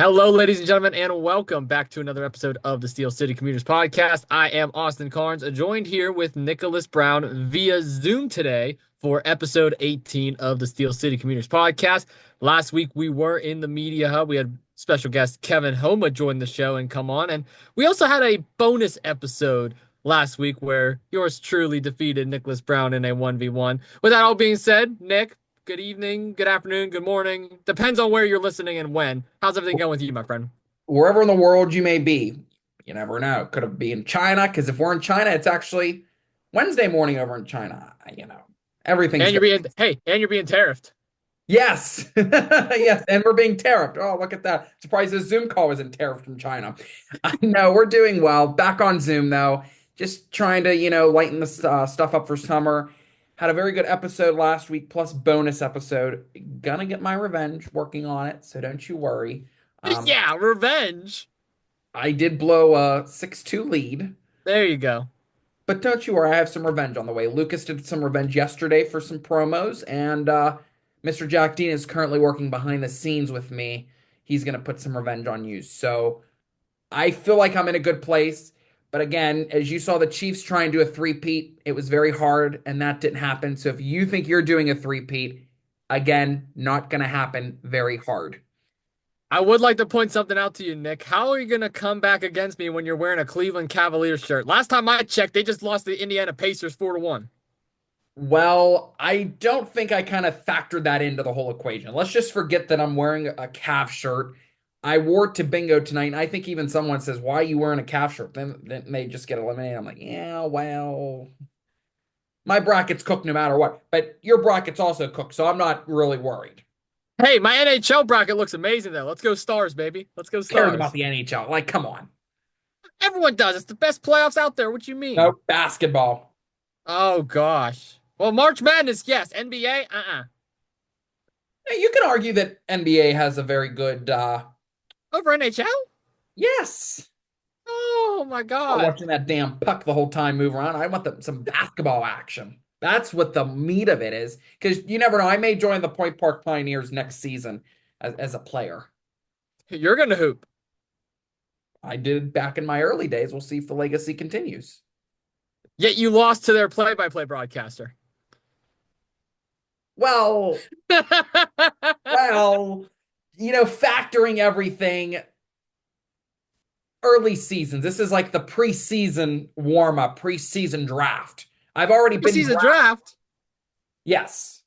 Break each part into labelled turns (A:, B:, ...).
A: Hello, ladies and gentlemen, and welcome back to another episode of the Steel City Commuters Podcast. I am Austin Cairns, joined here with Nicholas Brown via Zoom today for episode 18 of the Steel City Commuters Podcast. Last week, we were in the Media Hub. We had special guest Kevin Homa join the show and come on. And we also had a bonus episode last week where yours truly defeated Nicholas Brown in a 1v1. With that all being said, Nick, good evening, good afternoon, good morning. Depends on where you're listening and when. How's everything going with you, my friend?
B: Wherever in the world you may be, you never know. Could have been in China, because if we're in China, it's actually Wednesday morning over in China. Everything's
A: And
B: good.
A: you're being tariffed.
B: Yes, yes, and we're being tariffed. Oh, look at that! Surprised this Zoom call wasn't tariffed from China. I know we're doing well. Back on Zoom though, just trying to lighten the stuff up for summer. Had a very good episode last week, plus bonus episode. Gonna get my revenge. Working on it, so don't you worry. Um,
A: Yeah, revenge.
B: I did blow a 6-2 lead,
A: There you go.
B: but don't you worry, I have some revenge on the way. Lucas did some revenge yesterday for some promos, and Mr. Jack Dean is currently working behind the scenes with me. He's going to put some revenge on you. So I feel like I'm in a good place. But again, as you saw the Chiefs try and do a three-peat, it was very hard, and that didn't happen. So if you think you're doing a three-peat, again, not going to happen, very hard.
A: I would like to point something out to you, Nick. How are you going to come back against me when you're wearing a Cleveland Cavaliers shirt? Last time I checked, they just lost the Indiana Pacers 4-1.
B: Well, I don't think I kind of factored that into the whole equation. Let's just forget that I'm wearing a calf shirt. I wore it to bingo tonight, and I think even someone says, "Why are you wearing a calf shirt?" Then they just get eliminated. I'm like, yeah, well, my bracket's cooked no matter what. But your bracket's also cooked, so I'm not really worried.
A: Hey, my NHL bracket looks amazing, though. Let's go Stars, baby. Let's go
B: Who cares about
A: Stars.
B: the NHL? Like, come on.
A: Everyone does. It's the best playoffs out there. What you mean?
B: No basketball.
A: Oh, gosh. Well, March Madness, yes. NBA, uh-uh.
B: Hey, you can argue that NBA has a very good
A: Over NHL?
B: yes.
A: Oh, my
B: Not
A: God.
B: watching that damn puck the whole time move around. I want some basketball action. That's what the meat of it is. Because you never know. I may join the Point Park Pioneers next season as a player.
A: You're going to hoop.
B: I did back in my early days. We'll see if the legacy continues.
A: Yet you lost to their play-by-play broadcaster.
B: Well, well, factoring everything, early seasons. This is like the preseason warm up, preseason draft. I've already been
A: Preseason
B: drafted.
A: draft.
B: Yes.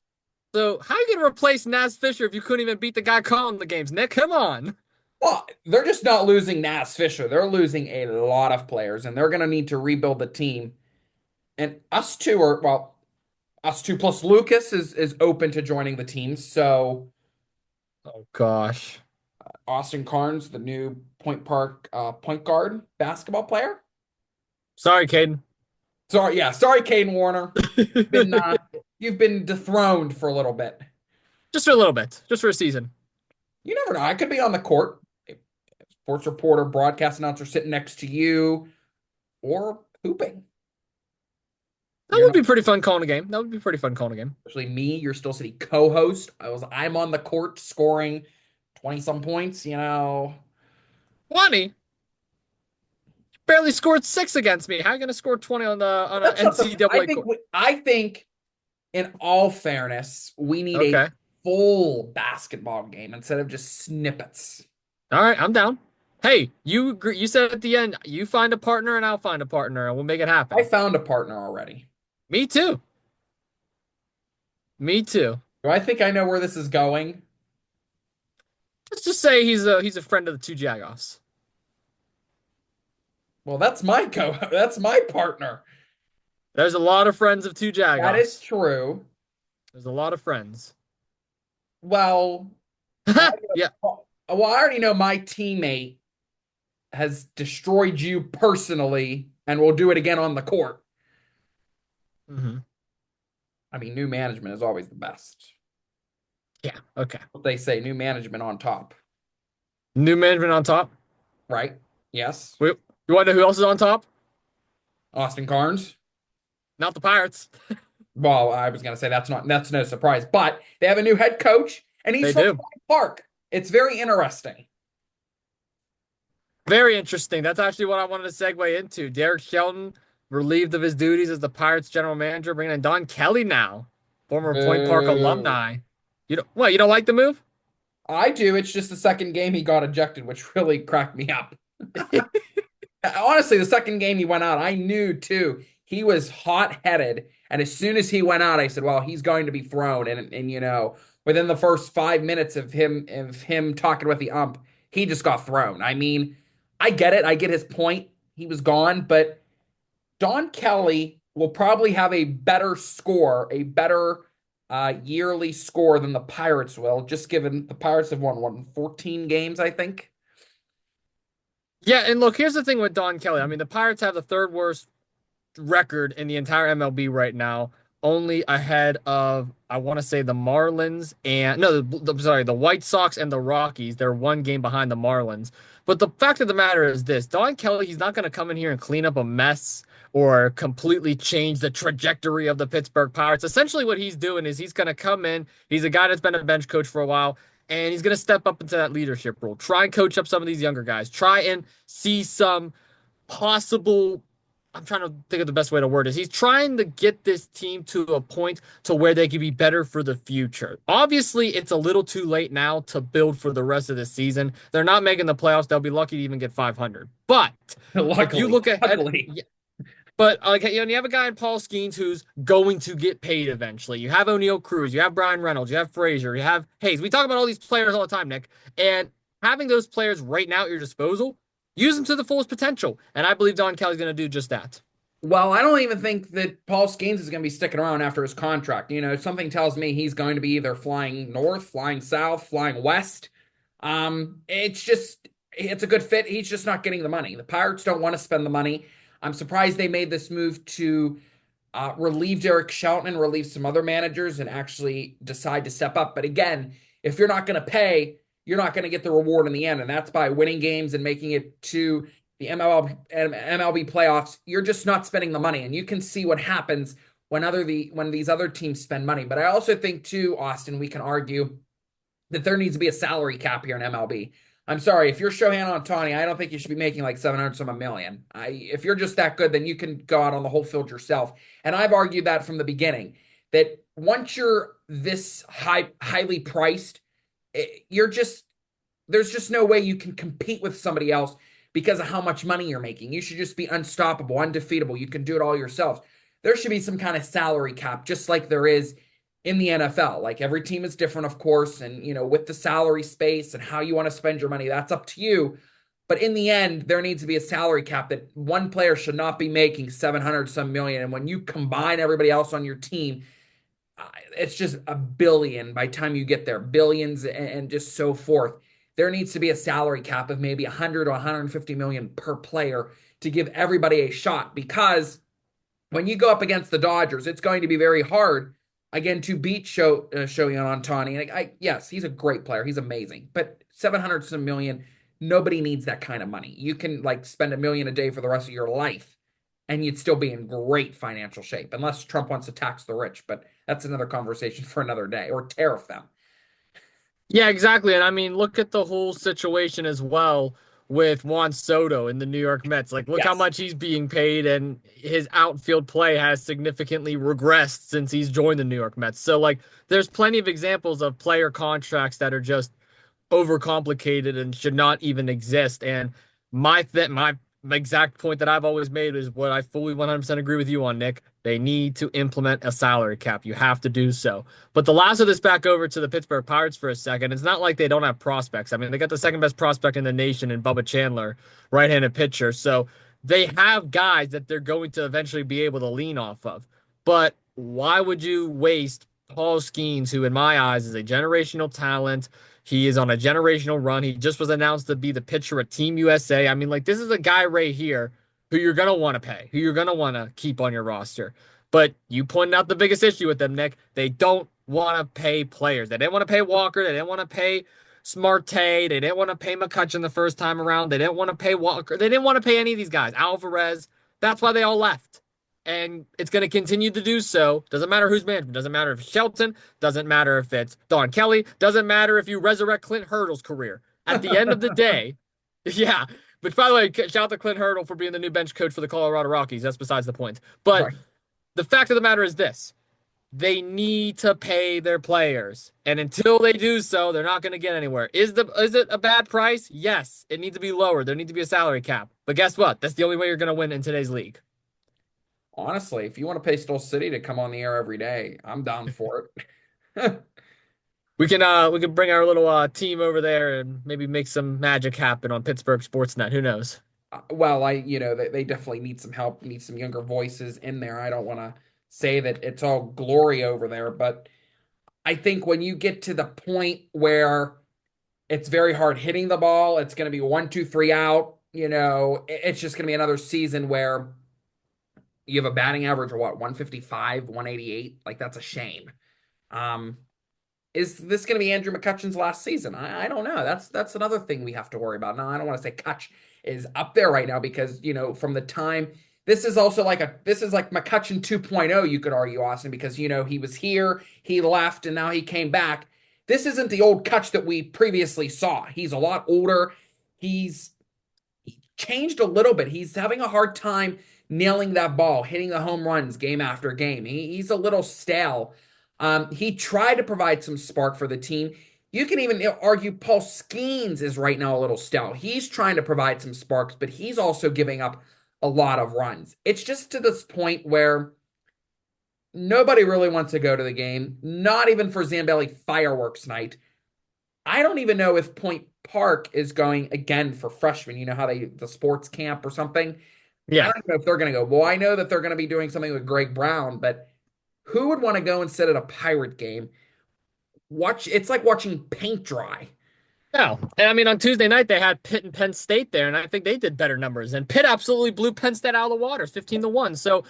A: So how are you gonna replace Naz Fisher if you couldn't even beat the guy calling the games? Nick, come on.
B: Well, they're just not losing Nas Fisher. They're losing a lot of players, and they're going to need to rebuild the team. And us two plus Lucas is open to joining the team. So
A: Oh gosh.
B: Austin Cairns, the new Point Park point guard basketball player.
A: Sorry, Caden.
B: Sorry, yeah, sorry, Kane Warner. Been you've been dethroned for a little bit.
A: Just for a little bit. Just for a season.
B: You never know. I could be on the court, a sports reporter, broadcast announcer sitting next to you, or hooping.
A: That
B: You're
A: would
B: not
A: be pretty fun calling a game. That would be pretty fun calling a game.
B: Especially me, your Still City co-host. I'm on the court scoring 20 some points.
A: 20. Barely scored six against me. How are you gonna score 20 on the on an
B: That's not the
A: NCAA court?
B: I think in all fairness, we need a
A: Okay.
B: full basketball game instead of just snippets.
A: All right, I'm down. Hey, you said at the end, you find a partner and I'll find a partner and we'll make it
B: I
A: happen.
B: found a partner already.
A: Me too. Me too.
B: Do I think I know where this is going?
A: Let's just say he's a friend of the two Jagoffs.
B: Well, that's my partner.
A: There's a lot of friends of two
B: That is
A: Jagoffs.
B: true.
A: There's a lot of friends.
B: Well, I,
A: Yeah.
B: well, I already know my teammate has destroyed you personally and will do it again on the court.
A: Hmm.
B: I mean, new management is always the best.
A: Yeah. Okay.
B: What they say, new management on top,
A: New management on top.
B: right? Yes.
A: We, you want to know who else is on top?
B: Austin Cairns.
A: Not the Pirates.
B: Well, I was gonna say that's no surprise, but they have a new head coach and he's
A: They
B: from
A: do.
B: Hyde Park. It's very interesting.
A: Very interesting. That's actually what I wanted to segue into. Derek Shelton relieved of his duties as the Pirates general manager, bringing in Don Kelly now, former Point Park
B: Boo.
A: alumni. You don't like the move?
B: I do. It's just the second game he got ejected, which really cracked me up. Honestly, the second game he went out, I knew too. He was hot-headed, and as soon as he went out, I said, "Well, he's going to be thrown." And within the first 5 minutes of him talking with the ump, he just got thrown. I mean, I get it. I get his point. He was gone, but Don Kelly will probably have a better score, a better yearly score than the Pirates will, just given the Pirates have won 14 games, I think.
A: Yeah, and look, here's the thing with Don Kelly. I mean, the Pirates have the third worst record in the entire MLB right now, only ahead of I want to say the Marlins and no, sorry, the White Sox and the Rockies. They're one game behind the Marlins. But the fact of the matter is this: Don Kelly, he's not going to come in here and clean up a mess or completely change the trajectory of the Pittsburgh Pirates. Essentially, what he's doing is he's going to come in. He's a guy that's been a bench coach for a while. And he's going to step up into that leadership role. Try and coach up some of these younger guys. Try and see some possible. I'm trying to think of the best way to word it. He's trying to get this team to a point to where they can be better for the future. Obviously, it's a little too late now to build for the rest of the season. They're not making the playoffs. They'll be lucky to even get 500. But if you
B: Luckily,
A: look ahead,
B: luckily.
A: yeah, but like you have a guy in Paul Skeens who's going to get paid eventually. You have O'Neal Cruz, you have Brian Reynolds, you have Frazier, you have Hayes. We talk about all these players all the time, Nick, and having those players right now at your disposal, use them to the fullest potential. And I believe Don Kelly's going to do just that.
B: Well, I don't even think that Paul Skeens is going to be sticking around after his contract. Something tells me he's going to be either flying north, flying south, flying west. It's a good fit. He's just not getting the money. The Pirates don't want to spend the money. I'm surprised they made this move to relieve Derek Shelton and relieve some other managers and actually decide to step up. But again, if you're not going to pay, you're not going to get the reward in the end. And that's by winning games and making it to the MLB playoffs. You're just not spending the money. And you can see what happens when these other teams spend money. But I also think too, Austin, we can argue that there needs to be a salary cap here in MLB. I'm sorry, if you're Shohei Ohtani, I don't think you should be making like 700 some a million. If you're just that good, then you can go out on the whole field yourself. And I've argued that from the beginning, that once you're this highly priced, there's just no way you can compete with somebody else because of how much money you're making. You should just be unstoppable, undefeatable. You can do it all yourself. There should be some kind of salary cap, just like there is in the NFL. Like every team is different, of course, and with the salary space and how you want to spend your money, that's up to you. But in the end, there needs to be a salary cap that one player should not be making 700 some million. And when you combine everybody else on your team, it's just a billion by the time you get there, billions and just so forth. There needs to be a salary cap of maybe 100 or 150 million per player to give everybody a shot, because when you go up against the Dodgers, it's going to be very hard again to beat Shohei Ohtani. Yes, he's a great player. He's amazing. But 700 some million, nobody needs that kind of money. You can spend $1 million a day for the rest of your life and you'd still be in great financial shape, unless Trump wants to tax the rich. But that's another conversation for another day, or tariff them.
A: Yeah, exactly. And I mean, look at the whole situation as well with Juan Soto in the New York Mets. Like, look how
B: Yes.
A: much he's being paid, and his outfield play has significantly regressed since he's joined the New York Mets. So, like, there's plenty of examples of player contracts that are just overcomplicated and should not even exist. And my exact point that I've always made is what I fully 100% agree with you on, Nick. They need to implement a salary cap. You have to do so. But the last of this back over to the Pittsburgh Pirates for a second. It's not like they don't have prospects. I mean, they got the second best prospect in the nation in Bubba Chandler, right-handed pitcher. So they have guys that they're going to eventually be able to lean off of. But why would you waste Paul Skeens, who in my eyes is a generational talent? He is on a generational run. He just was announced to be the pitcher at Team USA. I mean, like, this is a guy right here who you're going to want to pay, who you're going to want to keep on your roster. But you pointed out the biggest issue with them, Nick. They don't want to pay players. They didn't want to pay Walker. They didn't want to pay Smarte. They didn't want to pay McCutchen the first time around. They didn't want to pay Walker. They didn't want to pay any of these guys. Alvarez. That's why they all left. And it's going to continue to do so. Doesn't matter who's management. Doesn't matter if it's Shelton. Doesn't matter if it's Don Kelly. Doesn't matter if you resurrect Clint Hurdle's career. At the end of the day, yeah, Which, by the way, shout out to Clint Hurdle for being the new bench coach for the Colorado Rockies. That's besides the point. But
B: Right.
A: the fact of the matter is this: they need to pay their players, and until they do so, they're not going to get anywhere. Is it a bad price? Yes, it needs to be lower. There needs to be a salary cap. But guess what? That's the only way you're going to win in today's league.
B: Honestly, if you want to pay Steel City to come on the air every day, I'm down for it.
A: We can bring our little team over there and maybe make some magic happen on Pittsburgh Sportsnet. Who knows?
B: Well, they definitely need some help, need some younger voices in there. I don't want to say that it's all glory over there, but I think when you get to the point where it's very hard hitting the ball, it's going to be 1, 2, 3 out, it's just going to be another season where you have a batting average of what, 155, 188? Like, that's a shame. Um, is this going to be Andrew McCutcheon's last season? I don't know. That's another thing we have to worry about. Now, I don't want to say Kutch is up there right now because, from the time this is also this is like McCutcheon 2.0, you could argue, Austin, because, he was here, he left, and now he came back. This isn't the old Kutch that we previously saw. He's a lot older. He changed a little bit. He's having a hard time nailing that ball, hitting the home runs game after game. He's a little stale. He tried to provide some spark for the team. You can even argue Paul Skeens is right now a little stale. He's trying to provide some sparks, but he's also giving up a lot of runs. It's just to this point where nobody really wants to go to the game, not even for Zambelli fireworks night. I don't even know if Point Park is going again for freshmen. You know how the sports camp or something? I
A: Yeah.
B: don't know if they're going to go. Well, I know that they're going to be doing something with Greg Brown, but who would want to go and sit at a Pirate game? It's like watching paint dry.
A: No. And I mean, on Tuesday night, they had Pitt and Penn State there, and I think they did better numbers. And Pitt absolutely blew Penn State out of the water, 15-1. So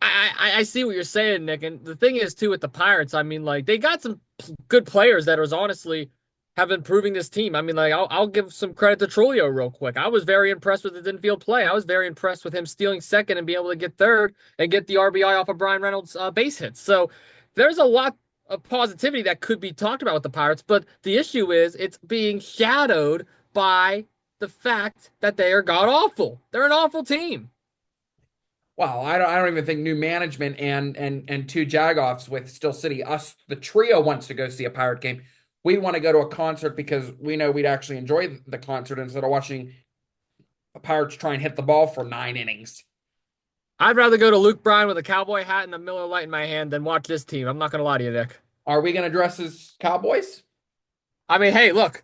A: I see what you're saying, Nick. And the thing is, too, with the Pirates, I mean, like, they got some good players that was honestly have been proving this team. I mean, like, I'll give some credit to Trulio real quick. I was very impressed with his infield play. I was very impressed with him stealing second and being able to get third and get the RBI off of Brian Reynolds' base hits. So there's a lot of positivity that could be talked about with the Pirates, but the issue is it's being shadowed by the fact that they are god awful. They're an awful team.
B: Well, I don't even think new management and two Jagoffs with Still City, us, the trio wants to go see a Pirate game. We want to go to a concert because we know we'd actually enjoy the concert instead of watching the Pirates try and hit the ball for 9 innings.
A: I'd rather go to Luke Bryan with a cowboy hat and a Miller Lite in my hand than watch this team. I'm not going to lie to you, Nick.
B: Are we going to dress as Cowboys?
A: I mean, hey, look,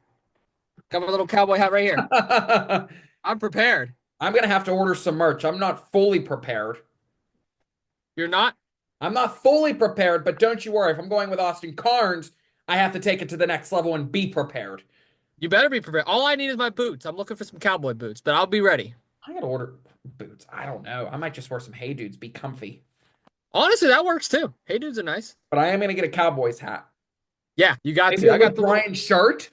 A: got my little cowboy hat right here.
B: I'm
A: I'm prepared.
B: going to have to order some merch. I'm not fully prepared.
A: You're not?
B: I'm not fully prepared, but don't you worry. If I'm going with Austin Cairns, I have to take it to the next level and be prepared.
A: You better be prepared. All I need is my boots. I'm looking for some cowboy boots, but I'll be ready.
B: I got to order boots. I don't know. I might just wear some Hey Dudes, be comfy.
A: Honestly, that works too. Hey, dudes are nice.
B: But I am going to get a Cowboys hat.
A: Yeah, you got
B: Maybe
A: to.
B: a
A: I got the little,
B: Brian shirt.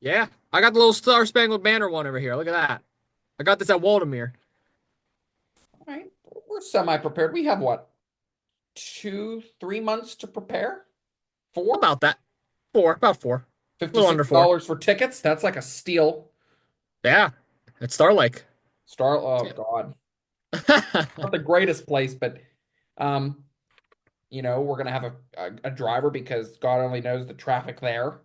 A: yeah, I got the little Star Spangled Banner one over here. Look at that. I got this at Waldemere.
B: All right. We're semi-prepared. We have what? 2, 3 months to prepare? Four?
A: About that. About four. A little under four.
B: $56 for tickets? That's like a steal.
A: Yeah, it's Star Lake.
B: Oh,
A: Yeah.
B: God. Not the greatest place, but um, we're gonna have a driver because God only knows the traffic there.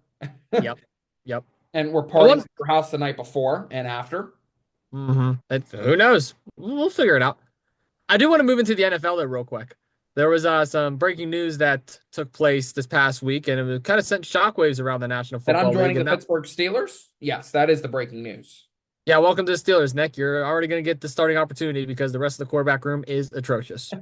A: Yep. Yep.
B: And we're
A: I
B: partying
A: want.
B: at your house the night before and after.
A: Who knows? We'll figure it out. I do want to move into the NFL there real quick. There was some breaking news that took place this past week, and it kind of sent shockwaves around the National
B: That
A: Football
B: I'm joining
A: League.
B: the
A: And that,
B: Pittsburgh Steelers? Yes, that is the breaking news.
A: yeah, welcome to the Steelers, Nick. You're already going to get the starting opportunity because the rest of the quarterback room is atrocious.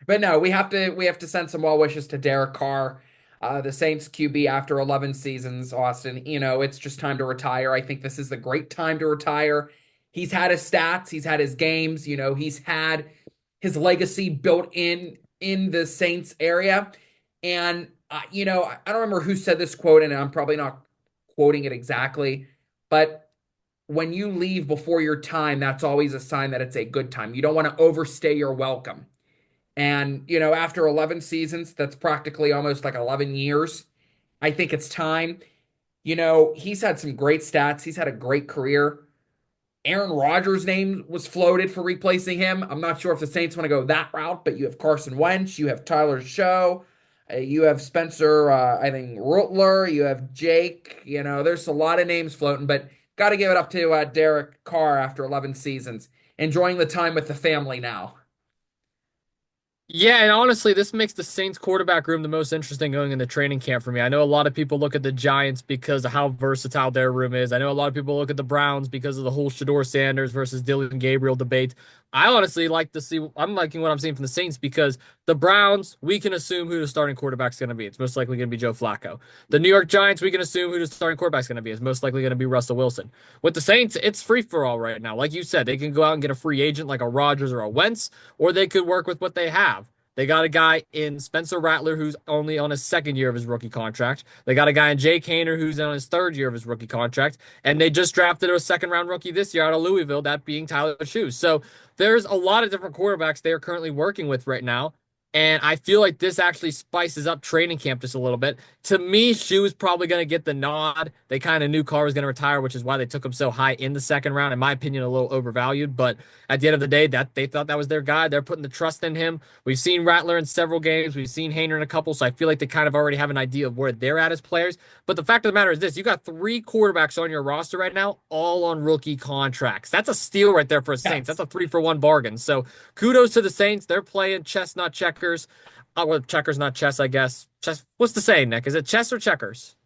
B: But no, we have to send some well wishes to Derek Carr, the Saints QB after 11 seasons, Austin. It's just time to retire. I think this is the great time to retire. He's had his stats, he's had his games, he's had his legacy built in the Saints area. And I don't remember who said this quote, and I'm probably not quoting it exactly, but when you leave before your time, that's always a sign that it's a good time. You don't want to overstay your welcome. And, after 11 seasons, that's practically almost like 11 years. I think it's time. He's had some great stats. He's had a great career. Aaron Rodgers' name was floated for replacing him. I'm not sure if the Saints want to go that route, but you have Carson Wentz, you have Tyler Show, you have Spencer, I think Rutler, you have Jake. There's a lot of names floating, but got to give it up to Derek Carr after 11 seasons, enjoying the time with the family now.
A: Yeah, and honestly, this makes the Saints quarterback room the most interesting going into training camp for me. I know a lot of people look at the Giants because of how versatile their room is. I know a lot of people look at the Browns because of the whole Shador Sanders versus Dylan Gabriel debate. I honestly like to see, I'm liking what I'm seeing from the Saints because the Browns, we can assume who the starting quarterback's going to be. It's most likely going to be Joe Flacco. The New York Giants, we can assume who the starting quarterback's going to be. It's most likely going to be Russell Wilson. With the Saints, it's free for all right now. Like you said, they can go out and get a free agent like a Rodgers or a Wentz, or they could work with what they have. They got a guy in Spencer Rattler who's only on his second year of his rookie contract. They got a guy in Jake Haener who's on his third year of his rookie contract. And they just drafted a second round rookie this year out of Louisville, that being Tyler Shoes. So there's a lot of different quarterbacks they are currently working with right now. And I feel like this actually spices up training camp just a little bit. To me, Shoe is probably going to get the nod. They kind of knew Carr was going to retire, which is why they took him so high in the second round. In my opinion, a little overvalued. But at the end of the day, that they thought that was their guy. They're putting the trust in him. We've seen Rattler in several games. We've seen Hainer in a couple. So I feel like they kind of already have an idea of where they're at as players. But the fact of the matter is this: you got three quarterbacks on your roster right now, all on rookie contracts. That's a steal right there for a Saints. That's
B: Yes.
A: a 3-for-1 bargain. So kudos to the Saints. They're playing chess, not checkers. Well, checkers, not chess, I guess. Chess. What's the saying, Nick? Is it chess or checkers?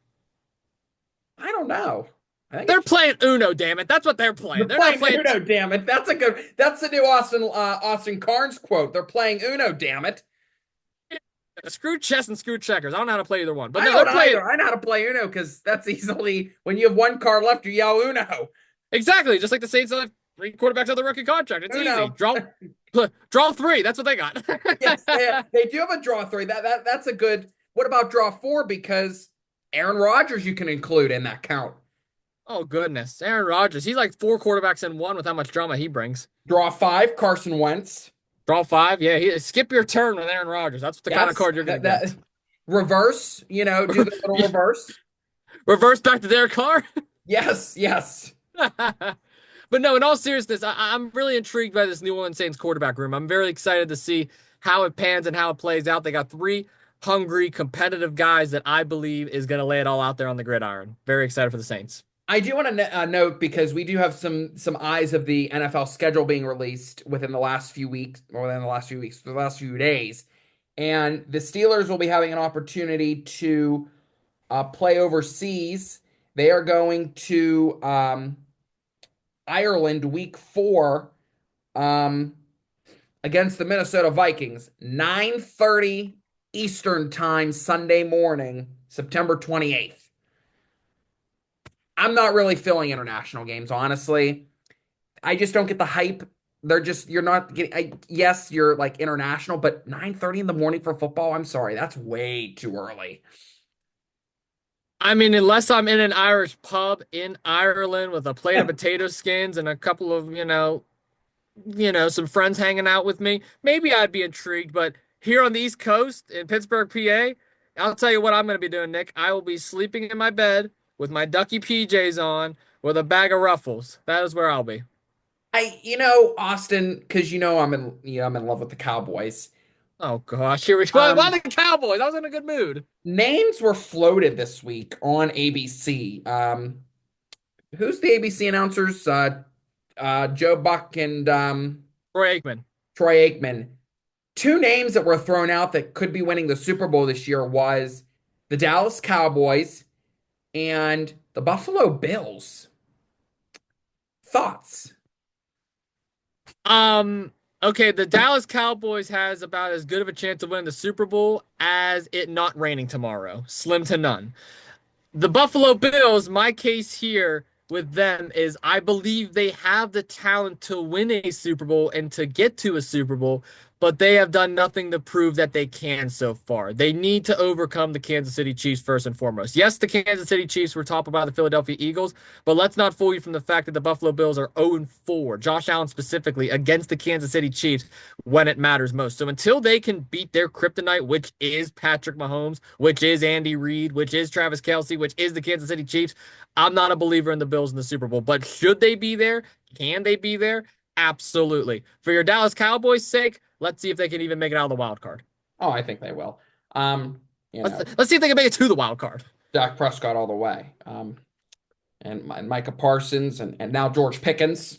B: I don't know. I think
A: They're
B: it's
A: playing Uno, damn it. That's what they're
B: they're
A: playing. They're not
B: playing
A: playing.
B: Uno, damn it. That's the new Austin Carnes quote. They're playing Uno, damn it.
A: Screw chess and screw checkers. I don't know how to play either one. But
B: I
A: no, they're
B: don't
A: playing.
B: either. I know how to play Uno because that's easily when you have one card left, you yell Uno.
A: Exactly. Just like the Saints have three quarterbacks on the rookie contract. It's easy.
B: Uno.
A: Draw three. That's what they got.
B: Yes, they do have a draw three. That's a good. What about draw four? Because Aaron Rodgers you can include in that count.
A: Oh, goodness. Aaron Rodgers. He's like four quarterbacks in one with how much drama he brings.
B: Draw five, Carson Wentz.
A: Draw five. Yeah. Skip your turn with Aaron Rodgers. That's the kind of
B: Yes,
A: card you're going to get.
B: reverse. Do the little reverse.
A: Reverse back to Derek Carr.
B: Yes, yes.
A: But no, in all seriousness, I'm really intrigued by this New Orleans Saints quarterback room. I'm very excited to see how it pans and how it plays out. They got three hungry, competitive guys that I believe is going to lay it all out there on the gridiron. Very excited for the Saints.
B: I do want to note because we do have some eyes of the NFL schedule being released within the last few weeks, or within the last few days, and the Steelers will be having an opportunity to play overseas. They are going to Ireland week 4 um, against the Minnesota Vikings, 9:30 Eastern time Sunday morning, September 28th. I'm not really feeling international games, honestly. I just don't get the hype. You're not getting, yes, you're like international, but 9:30 in the morning for football, I'm sorry, that's way too early.
A: I mean, unless I'm in an Irish pub in Ireland with a plate of potato skins and a couple of, some friends hanging out with me, maybe I'd be intrigued. But here on the East Coast in Pittsburgh, PA, I'll tell you what I'm going to be doing, Nick. I will be sleeping in my bed with my ducky PJs on with a bag of Ruffles. That is where I'll be.
B: Austin, because I'm in love with the Cowboys.
A: Oh gosh, here we go. Why
B: Um,
A: the Cowboys? I was in a good mood.
B: Names were floated this week on ABC. Who's the ABC announcers? Joe Buck and
A: Troy Aikman.
B: Troy Aikman. Two names that were thrown out that could be winning the Super Bowl this year was the Dallas Cowboys and the Buffalo Bills. Thoughts?
A: Okay, the Dallas Cowboys has about as good of a chance of winning the Super Bowl as it not raining tomorrow. Slim to none. The Buffalo Bills, my case here with them is I believe they have the talent to win a Super Bowl and to get to a Super Bowl, but they have done nothing to prove that they can so far. They need to overcome the Kansas City Chiefs first and foremost. Yes, the Kansas City Chiefs were toppled by the Philadelphia Eagles, but let's not fool you from the fact that the Buffalo Bills are 0-4, Josh Allen specifically, against the Kansas City Chiefs when it matters most. So until they can beat their kryptonite, which is Patrick Mahomes, which is Andy Reid, which is Travis Kelce, which is the Kansas City Chiefs, I'm not a believer in the Bills in the Super Bowl. But should they be there? Can they be there? Absolutely. For your Dallas Cowboys' sake, let's see if they can even make it out of the wild card.
B: Oh, I think they will. Um, you know,
A: Let's see if they can make it to the wild card.
B: Dak Prescott all the way. And Micah Parsons and now George Pickens.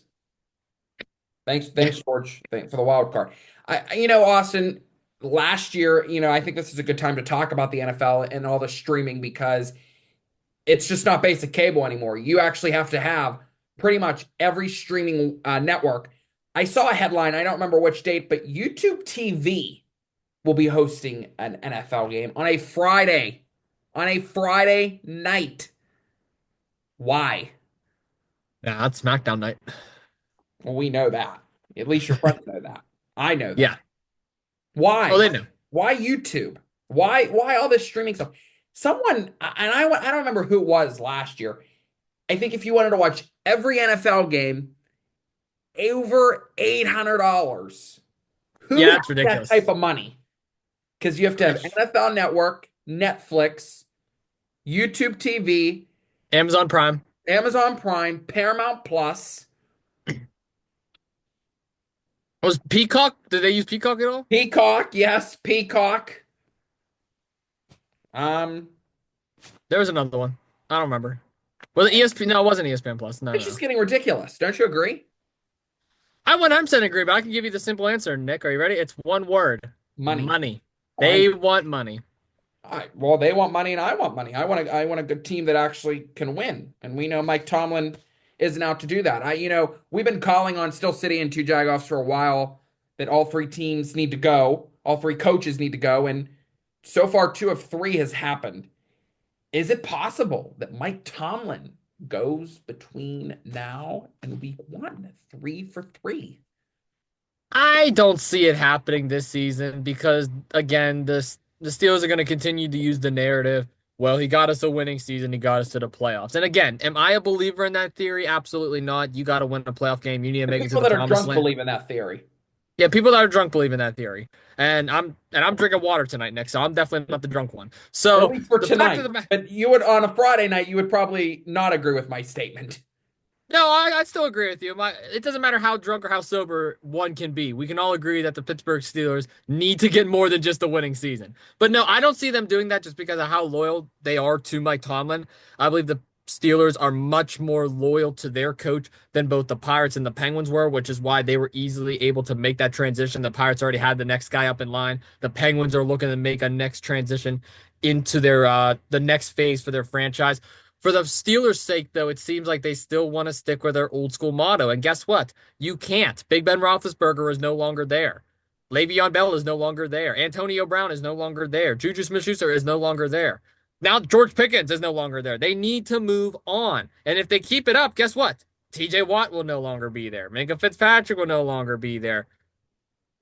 B: Thanks, George, for the wild card. Austin, last year, I think this is a good time to talk about the NFL and all the streaming because it's just not basic cable anymore. You actually have to have pretty much every streaming network. I saw a headline, I don't remember which date, but YouTube TV will be hosting an NFL game on a Friday night. Why?
A: Yeah, that's SmackDown night.
B: Well, we know that. At least your friends know that. I know that.
A: Yeah. Oh,
B: Why?
A: they know.
B: Why YouTube? Why all this streaming stuff? Someone, and I don't remember who it was last year. I think if you wanted to watch every NFL game, over $800. Who
A: Yeah,
B: has
A: that's
B: that
A: ridiculous.
B: type of money? Because you have to have NFL Network, Netflix, YouTube TV,
A: Amazon Prime.
B: Amazon Prime, Paramount Plus,
A: Was Peacock? Did they use Peacock at all?
B: Peacock. Yes, Peacock. Um,
A: There was another one. I don't remember. Was it ESPN? No, it wasn't ESPN Plus. No,
B: it's
A: no.
B: just getting ridiculous. Don't you agree?
A: I 100% agree, but I can give you the simple answer, Nick. Are you ready? It's one word.
B: Money.
A: Money.
B: I
A: They want money.
B: well, they want money and I want money. I want a good team that actually can win. And we know Mike Tomlin isn't out to do that. We've been calling on Steel City and two Jagoffs for a while that all three teams need to go. All three coaches need to go. And so far, 2 of 3 has happened. Is it possible that Mike Tomlin goes between now and week 1, 3 for 3?
A: I don't see it happening this season because, again, the Steelers are going to continue to use the narrative. Well, he got us a winning season. He got us to the playoffs. And again, am I a believer in that theory? Absolutely not. You got to win a playoff game. You need to
B: The
A: make it to
B: people
A: the
B: that are
A: promised
B: drunk
A: land.
B: believe in that theory.
A: Yeah, people that are drunk believe in that theory. And I'm drinking water tonight, Nick, so I'm definitely not the drunk one.
B: At
A: So
B: least for
A: the fact of
B: tonight.
A: the matter.
B: But you would, on a Friday night, you would probably not agree with my statement.
A: No, I still agree with you. It doesn't matter how drunk or how sober one can be. We can all agree that the Pittsburgh Steelers need to get more than just a winning season. But no, I don't see them doing that just because of how loyal they are to Mike Tomlin. I believe the Steelers are much more loyal to their coach than both the Pirates and the Penguins were, which is why they were easily able to make that transition. The Pirates already had the next guy up in line. The Penguins are looking to make a next transition into their the next phase for their franchise. For the Steelers' sake, though, it seems like they still want to stick with their old school motto. And guess what? You can't. Big Ben Roethlisberger is no longer there. Le'Veon Bell is no longer there. Antonio Brown is no longer there. Juju Smith-Schuster is no longer there. Now George Pickens is no longer there. They need to move on. And if they keep it up, guess what? TJ Watt will no longer be there. Minka Fitzpatrick will no longer be there.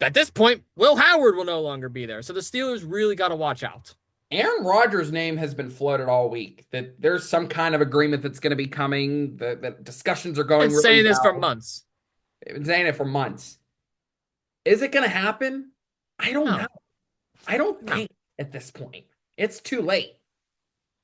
A: At this point, Will Howard will no longer be there. So the Steelers really got to watch out.
B: Aaron Rodgers' name has been floated all week. That there's some kind of agreement that's going to be coming. That discussions are going
A: Been
B: really
A: saying this for
B: well.
A: months.
B: They've been saying it for months. Is it going to happen? I don't
A: No.
B: know. I don't
A: No.
B: think at this point. It's too late.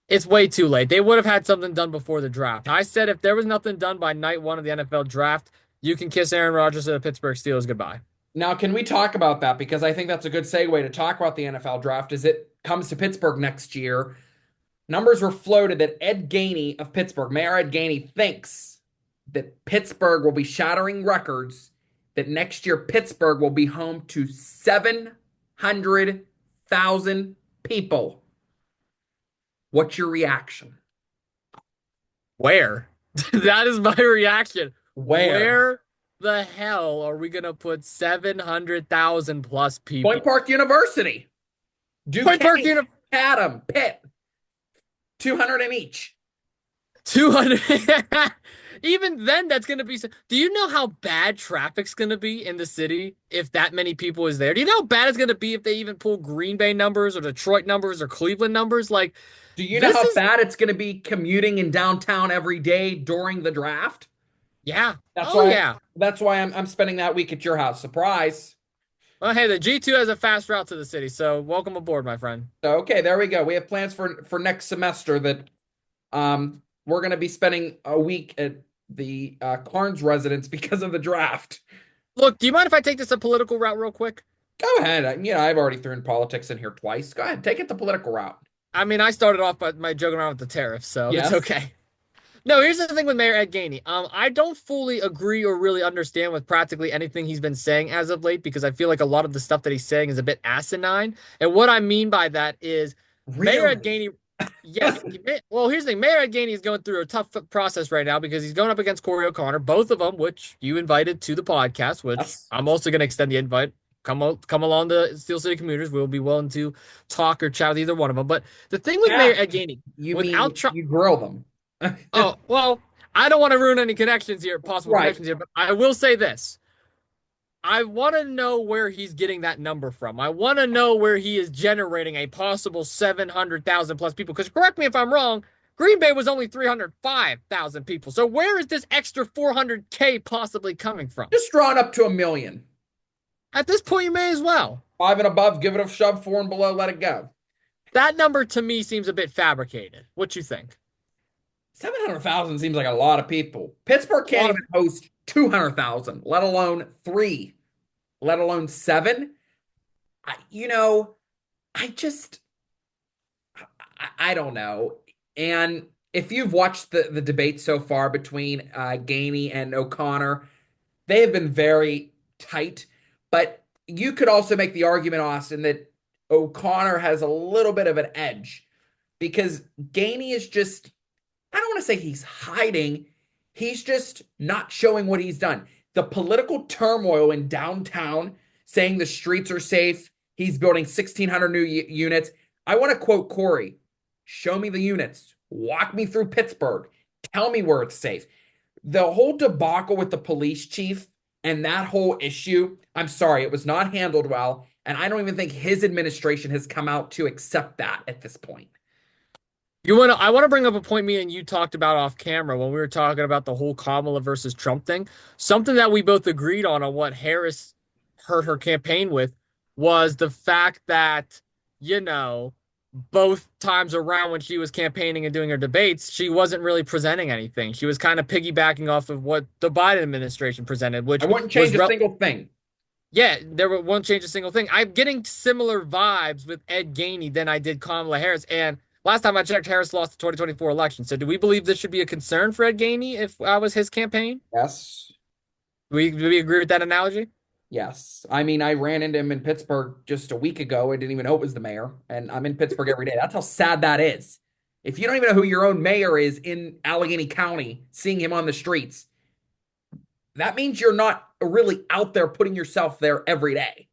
A: It's way too late. They would have had something done before the draft. I said if there was nothing done by night 1 of the NFL draft, you can kiss Aaron Rodgers and the Pittsburgh Steelers goodbye.
B: Now, can we talk about that? Because I think that's a good segue to talk about the NFL draft as it comes to Pittsburgh next year. Numbers were floated that Ed Gainey of Pittsburgh, Mayor Ed Gainey, thinks that Pittsburgh will be shattering records, that next year Pittsburgh will be home to 700,000 people. What's your reaction?
A: Where? That is my reaction.
B: Where?
A: The hell are we going to put 700,000 plus people?
B: Point Park University.
A: Point Park
B: Duquesne, Chatham, Pitt. 200 in each.
A: 200. Even then, that's going to be. Do you know how bad traffic's going to be in the city if that many people is there? Do you know how bad it's going to be if they even pull Green Bay numbers or Detroit numbers or Cleveland numbers? Like,
B: Do you know
A: this
B: how
A: is,
B: bad it's going to be commuting in downtown every day during the draft?
A: yeah.
B: That's
A: Oh,
B: why
A: yeah.
B: I'm spending that week at your house. Surprise.
A: Well, hey, the G2 has a fast route to the city, so welcome aboard, my friend.
B: So, okay, there we go. We have plans for next semester that we're going to be spending a week at the Cairns residence because of the draft.
A: Look, do you mind if I take this a political route real quick?
B: Go ahead. I've already thrown politics in here twice. Go ahead, take it the political route.
A: I mean, I started off by my joking around with the tariffs, so it's
B: Yes.
A: okay. No, here's the thing with Mayor Ed Gainey. I don't fully agree or really understand with practically anything he's been saying as of late because I feel like a lot of the stuff that he's saying is a bit asinine. And what I mean by that is Mayor Ed
B: Really?
A: Gainey, yes. Well, here's the thing. Mayor Ed Gainey is going through a tough process right now because he's going up against Corey O'Connor, both of them, which you invited to the podcast, which
B: Yes.
A: I'm also going to extend the invite. Come along to Steel City Commuters. We'll be willing to talk or chat with either one of them. But the thing with Mayor
B: Yeah.
A: Ed Gainey,
B: You
A: without
B: mean
A: trying,
B: you grill them?
A: oh, well, I don't want to ruin any connections here, possible
B: Right.
A: connections here, but I will say this. I want to know where he's getting that number from. I want to know where he is generating a possible 700,000 plus people. Because correct me if I'm wrong, Green Bay was only 305,000 people. So where is this extra 400K possibly coming from?
B: Just draw it up to 1 million.
A: At this point, you may as well.
B: Five and above, give it a shove. Four and below, let it go.
A: That number to me seems a bit fabricated. What you think?
B: 700,000 seems like a lot of people. Pittsburgh
A: A
B: can't
A: lot of
B: even host 200,000, let alone three, let alone seven. I, you know, I just, I don't know. And if you've watched the debate so far between Gainey and O'Connor, they have been very tight. But you could also make the argument, Austin, that O'Connor has a little bit of an edge because Gainey is just, I don't want to say he's hiding. He's just not showing what he's done. The political turmoil in downtown, saying the streets are safe. He's building 1,600 new units. I want to quote Corey: "Show me the units. Walk me through Pittsburgh. Tell me where it's safe." The whole debacle with the police chief and that whole issue, I'm sorry, it was not handled well. And I don't even think his administration has come out to accept that at this point.
A: I want to bring up a point me and you talked about off camera when we were talking about the whole Kamala versus Trump thing. Something that we both agreed on what Harris hurt her campaign with was the fact that, you know, both times around when she was campaigning and doing her debates, she wasn't really presenting anything. She was kind of piggybacking off of what the Biden administration presented,
B: I
A: which
B: wouldn't
A: was
B: change a single thing.
A: yeah, won't change a single thing. I'm getting similar vibes with Ed Gainey than I did Kamala Harris. And last time I checked, Harris lost the 2024 election. So do we believe this should be a concern for Ed Gainey if I was his campaign?
B: Yes.
A: Do we agree with that analogy?
B: Yes. I mean, I ran into him in Pittsburgh just a week ago. I didn't even know it was the mayor. And I'm in Pittsburgh every day. That's how sad that is. If you don't even know who your own mayor is in Allegheny County, seeing him on the streets, that means you're not really out there putting yourself there every day.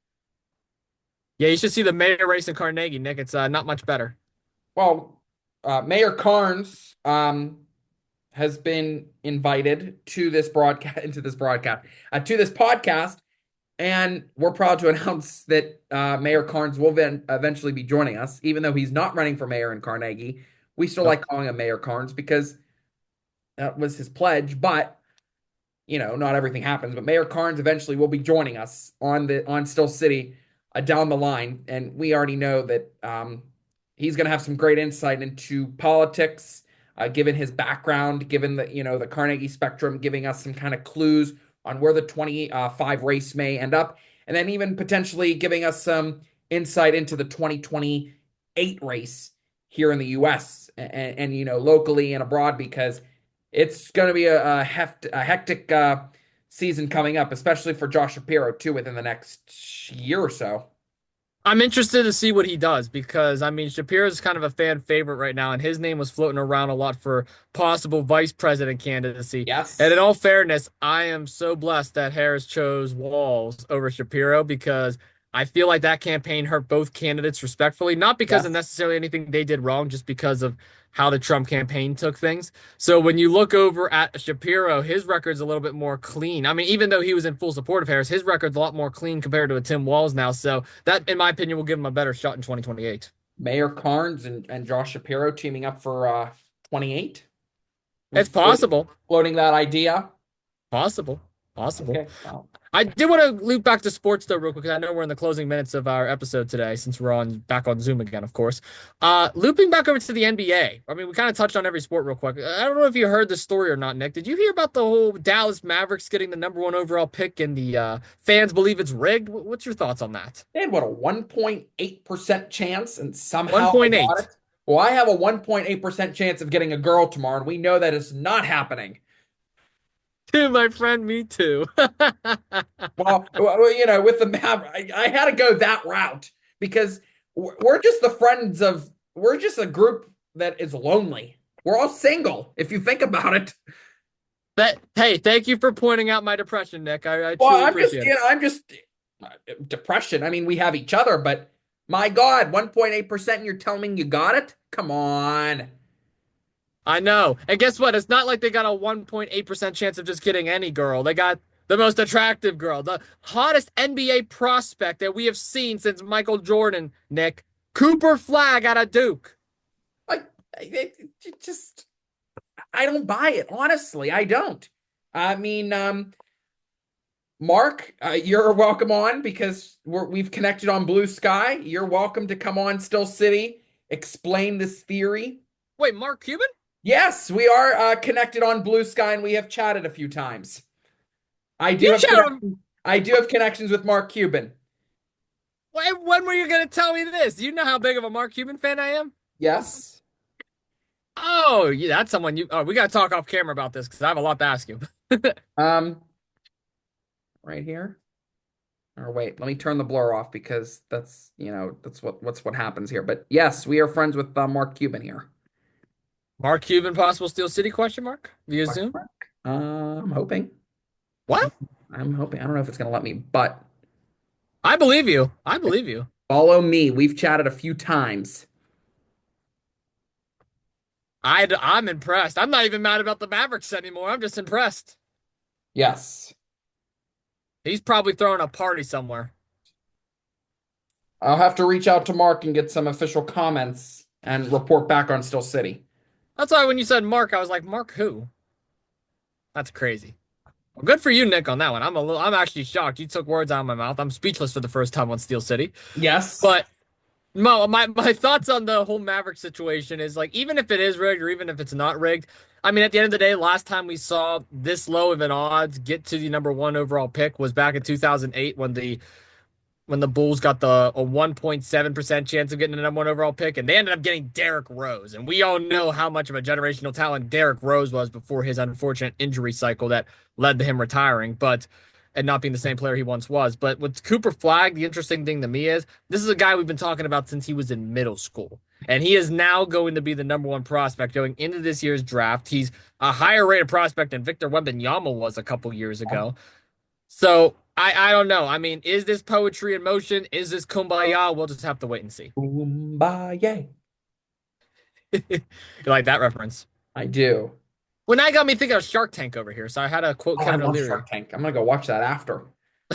A: Yeah, you should see the mayor race in Carnegie, Nick. It's not much better.
B: Well, Mayor Cairns has been invited to this broadcast, to this podcast, and we're proud to announce that Mayor Cairns will eventually be joining us, even though he's not running for mayor in Carnegie. We still
A: Nope.
B: like calling him Mayor Cairns because that was his pledge, but not everything happens. But Mayor Cairns eventually will be joining us on Still City down the line, and we already know that he's going to have some great insight into politics, given his background, given the Carnegie Spectrum, giving us some kind of clues on where the 25 race may end up, and then even potentially giving us some insight into the 2028 race here in the U.S. and locally and abroad, because it's going to be a hectic season coming up, especially for Josh Shapiro too, within the next year or so.
A: I'm interested to see what he does because I mean Shapiro's kind of a fan favorite right now, and his name was floating around a lot for possible vice president candidacy. And in
B: Yes.
A: all fairness, I am so blessed that Harris chose Walls over Shapiro because I feel like that campaign hurt both candidates respectfully, not because of
B: Yes.
A: necessarily anything they did wrong, just because of how the Trump campaign took things. So when you look over at Shapiro, his record's a little bit more clean. I mean, even though he was in full support of Harris, his record's a lot more clean compared to a Tim Walz now. So that, in my opinion, will give him a better shot in 2028.
B: Mayor Cairns and Josh Shapiro teaming up for 28.
A: It's possible.
B: Floating that idea.
A: Possible. Possible.
B: Okay, well,
A: I did want to loop back to sports though, real quick, because I know we're in the closing minutes of our episode today, since we're on back on Zoom again, of course. Looping back over to the NBA. I mean, we kind of touched on every sport real quick. I don't know if you heard the story or not, Nick. Did you hear about the whole Dallas Mavericks getting the number one overall pick and the fans believe it's rigged? What's your thoughts on that?
B: they had what, a 1.8% chance, and somehow they got
A: 1.8.
B: it. Well, I have a 1.8% chance of getting a girl tomorrow, and we know that is not happening.
A: Dude, my friend, me too.
B: Well, with the map, I had to go that route because we're just the friends of, we're just a group that is lonely. We're all single, if you think about it.
A: Hey, thank you for pointing out my depression, Nick. I
B: Well,
A: truly appreciate it.
B: I'm just depression. I mean, we have each other, but my God, 1.8% and you're telling me you got it? Come on.
A: I know. And guess what? It's not like they got a 1.8% chance of just getting any girl. They got the most attractive girl, the hottest NBA prospect that we have seen since Michael Jordan, Nick. Cooper Flagg out of Duke.
B: Like, it just, I don't buy it. Honestly, I don't. I mean, Mark, you're welcome on because we've connected on Blue Sky. You're welcome to come on Still City, explain this theory.
A: Wait, Mark Cuban?
B: Yes, we are connected on Blue Sky, and we have chatted a few times. I do
A: You
B: have
A: chat
B: I do have connections with Mark Cuban.
A: when were you going to tell me this? Do you know how big of a Mark Cuban fan I am?
B: Yes.
A: Oh, yeah, that's someone you. Oh, we got to talk off camera about this because I have a lot to ask you.
B: Um, right here. Or wait, let me turn the blur off because that's what happens here. But yes, we are friends with Mark Cuban here.
A: Mark Cuban, possible Steel City question mark via
B: Question
A: Zoom?
B: mark. I'm hoping.
A: What?
B: I'm hoping. I don't know if it's gonna let me, but
A: I believe you. I believe you.
B: follow me. We've chatted a few times.
A: I'm impressed. I'm not even mad about the Mavericks anymore. I'm just impressed.
B: Yes.
A: He's probably throwing a party somewhere.
B: I'll have to reach out to Mark and get some official comments and report back on Still City.
A: That's why when you said Mark, I was like, Mark who? That's crazy. Well, good for you, Nick, on that one. I'm actually shocked. You took words out of my mouth. I'm speechless for the first time on Steel City.
B: Yes.
A: But Mo, my thoughts on the whole Maverick situation is like, even if it is rigged or even if it's not rigged, I mean, at the end of the day, last time we saw this low of an odds get to the number one overall pick was back in 2008 when the Bulls got a 1.7% chance of getting the number one overall pick, and they ended up getting Derrick Rose. And we all know how much of a generational talent Derrick Rose was before his unfortunate injury cycle that led to him retiring, and not being the same player he once was. But with Cooper Flagg, the interesting thing to me is this is a guy we've been talking about since he was in middle school. And he is now going to be the number one prospect going into this year's draft. He's a higher rated prospect than Victor Wembanyama was a couple years ago. So I don't know. I mean, is this poetry in motion? Is this kumbaya? We'll just have to wait and see.
B: Kumbaya.
A: You like that reference?
B: I do.
A: Well, now you got me thinking of Shark Tank over here. So I had to quote
B: Oh, I
A: Kevin
B: love
A: O'Leary.
B: Shark Tank. I'm gonna go watch that after.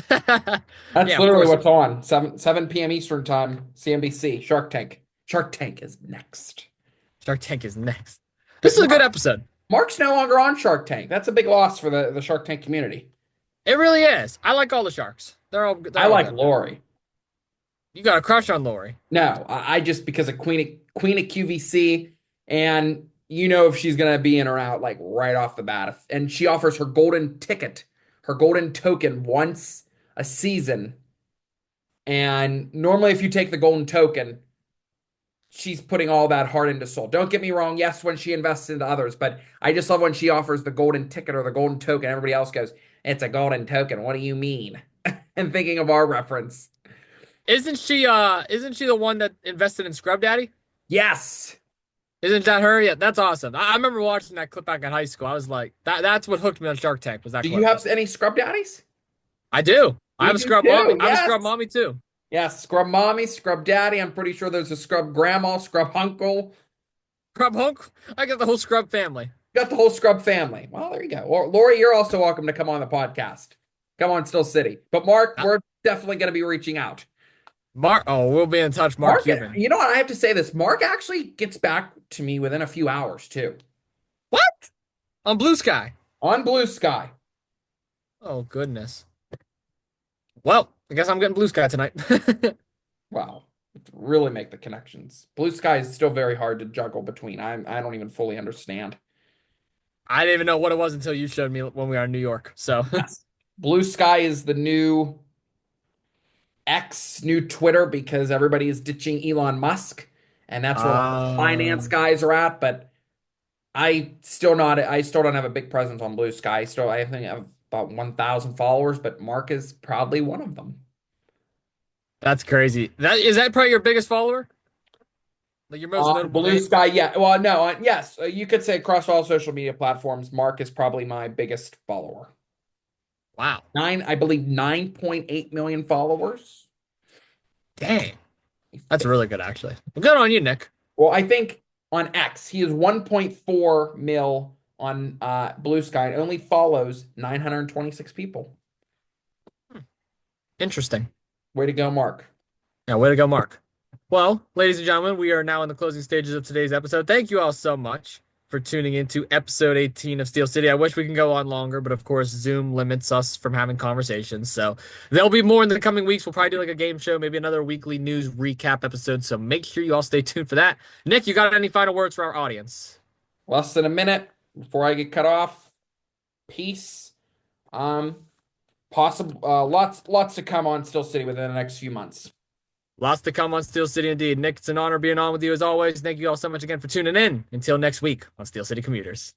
A: Yeah,
B: That's
A: of
B: literally
A: course.
B: what's on. 7 p.m. Eastern time, CNBC. Shark Tank. Shark Tank is next.
A: Shark Tank is next. This
B: But
A: is a good episode.
B: Mark's no longer on Shark Tank. That's a big loss for the Shark Tank community.
A: It really is. I like all the sharks. They're
B: I
A: all
B: like
A: good.
B: Lori.
A: You got a crush on Lori.
B: No, I just because of Queen of QVC, and you know if she's gonna be in or out like right off the bat. And she offers her golden ticket, her golden token once a season. And normally, if you take the golden token, she's putting all that heart into soul. Don't get me wrong. Yes, when she invests into others, but I just love when she offers the golden ticket or the golden token. Everybody else goes, "It's a golden token. What do you mean?" And thinking of our reference.
A: Isn't she the one that invested in Scrub Daddy?
B: Yes.
A: Isn't that her? Yeah, that's awesome. I remember watching that clip back in high school. I was like, that's what hooked me on Shark Tank was that
B: Do you
A: clip.
B: have any scrub daddies?
A: I do. I
B: We
A: have a
B: do
A: scrub
B: too.
A: mommy. I have a
B: Yes.
A: scrub mommy too.
B: Yes, scrub mommy, scrub daddy. I'm pretty sure there's a scrub grandma, scrub uncle.
A: Scrub Hunk. I got the whole Scrub family.
B: Got the whole Scrub family. Well, there you go. Well, Lori, you're also welcome to come on the podcast. Come on, Still City. But Mark,
A: Uh,
B: we're definitely going to be reaching out.
A: Mark. Oh, we'll be in touch. Mark
B: Mark,
A: Cuban.
B: you know what? I have to say this. Mark actually gets back to me within a few hours too.
A: What? On Blue Sky.
B: On Blue Sky.
A: Oh goodness. Well, I guess I'm getting Blue Sky tonight.
B: Wow. Really make the connections. Blue Sky is still very hard to juggle between. I don't even fully understand.
A: I didn't even know what it was until you showed me when we were in New York. So,
B: Yes. Blue Sky is the new X, new Twitter because everybody is ditching Elon Musk, and that's where all the finance
A: um,
B: guys are at. But I still don't have a big presence on Blue Sky. Still, I think I have about 1,000 followers, but Mark is probably one of them.
A: that's crazy. That probably your biggest follower? Like your most
B: On
A: notable
B: Blue
A: name?
B: Sky, yeah. Well, no, yes, you could say across all social media platforms, Mark is probably my biggest follower.
A: Wow.
B: I believe 9.8 million followers.
A: Dang. That's really good, actually. Well, good on you, Nick.
B: Well, I think on X, he is 1.4 mil on Blue Sky and only follows 926 people.
A: Interesting.
B: Way to go, Mark.
A: Yeah, way to go, Mark. Well, ladies and gentlemen, we are now in the closing stages of today's episode. Thank you all so much for tuning into episode 18 of Steel City. I wish we can go on longer, but of course, Zoom limits us from having conversations. So there'll be more in the coming weeks. We'll probably do like a game show, maybe another weekly news recap episode. So make sure you all stay tuned for that. Nick, you got any final words for our audience?
B: Less than a minute before I get cut off. Peace. Um, possible lots to come on Still City within the next few months.
A: Lots to come on Steel City indeed. Nick, it's an honor being on with you as always. Thank you all so much again for tuning in. Until next week on Steel City Commuters.